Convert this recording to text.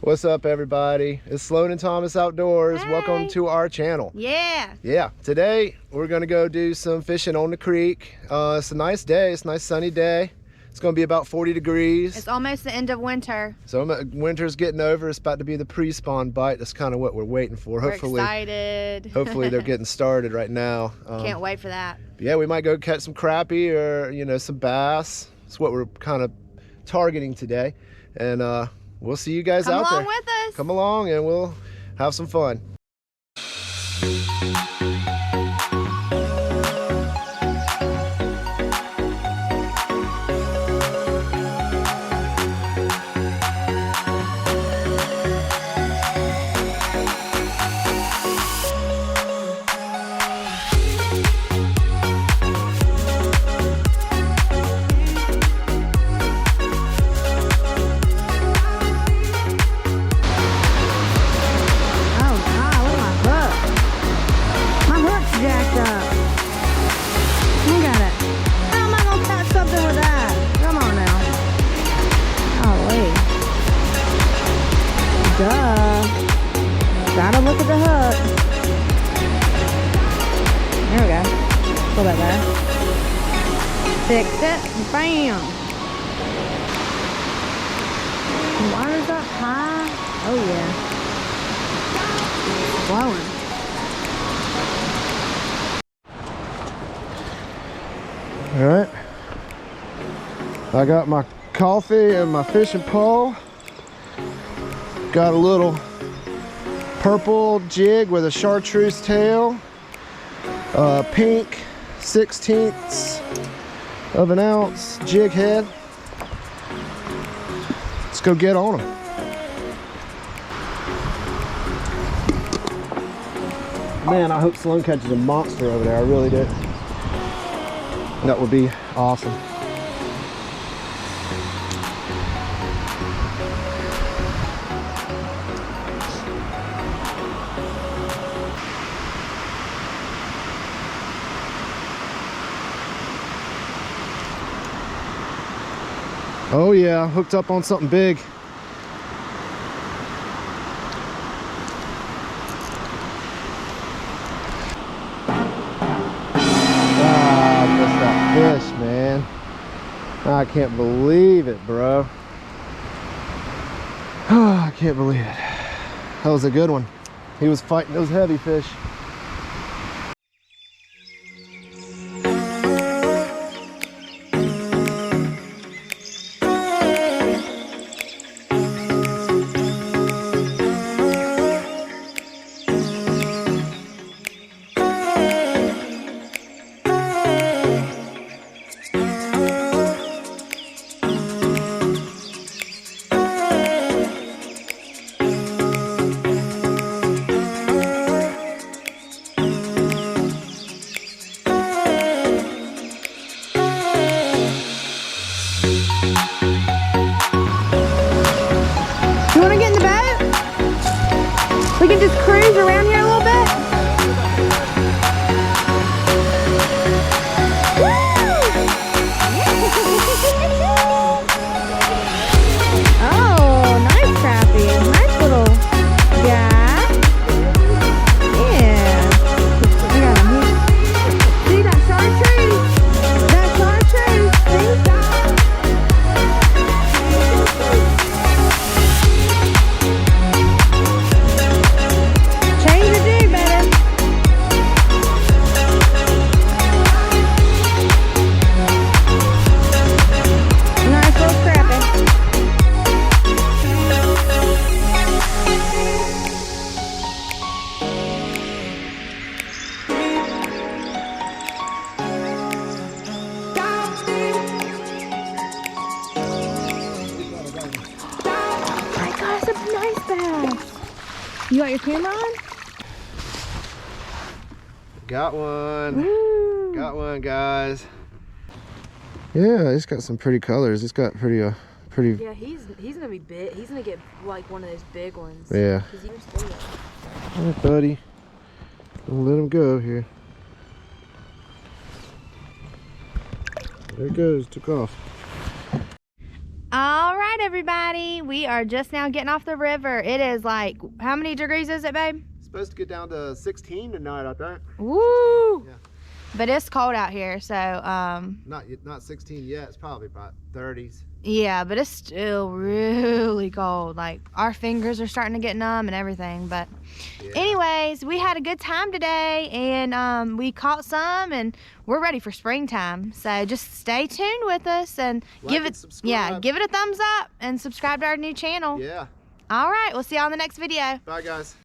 What's up, everybody? It's Sloan and Thomas Outdoors. Hey. Welcome to our channel. Yeah. Today we're gonna go do some fishing on the creek. It's a nice day. It's a nice sunny day. It's gonna be about 40 degrees. It's almost the end of winter. So winter's getting over. It's about to be the pre-spawn bite. That's kind of what we're waiting for. We're excited. Hopefully they're getting started right now. Can't wait for that. Yeah, we might go catch some crappie or some bass. That's what we're kind of targeting today. And we'll see you guys out there. Come along with us. Come along and we'll have some fun. Gotta look at the hook. There we go. Pull that back. Fix it. Bam. The water's up high. Oh yeah. Blowing. All right. I got my coffee and my fishing pole. Got a little purple jig with a chartreuse tail, pink 1/16 of an ounce jig head. Let's go get on them. Man, I hope Sloan catches a monster over there. I really do. That would be awesome. Oh yeah, hooked up on something big. Ah, I missed that fish, man. I can't believe it, bro. Oh, I can't believe it. That was a good one. He was fighting those heavy fish. We can just cruise around here a little bit. Oh, nice crappie. Nice little guy. Yeah. See that chartreuse? That chartreuse. See? You got your camera on? Got one. Woo. Got one, guys. Yeah, it's got some pretty colors. It's got pretty. Yeah, he's gonna be big. He's gonna get like one of those big ones. Yeah. All right, buddy. Don't let him go here. There it goes. Took off. All right, everybody. everybody. We are just now getting off the river. It is like, how many degrees is it, babe? It's supposed to get down to 16 tonight, I think. Woo! Yeah. But it's cold out here, so Not 16 yet. It's probably about 30s. yeah, but it's still really cold. Like, our fingers are starting to get numb and everything. But Yeah. anyways, we had a good time today, and we caught some, and we're ready for springtime. So just stay tuned with us and give it a thumbs up and subscribe to our new channel. Yeah. All right, we'll see you on the next video. Bye, guys.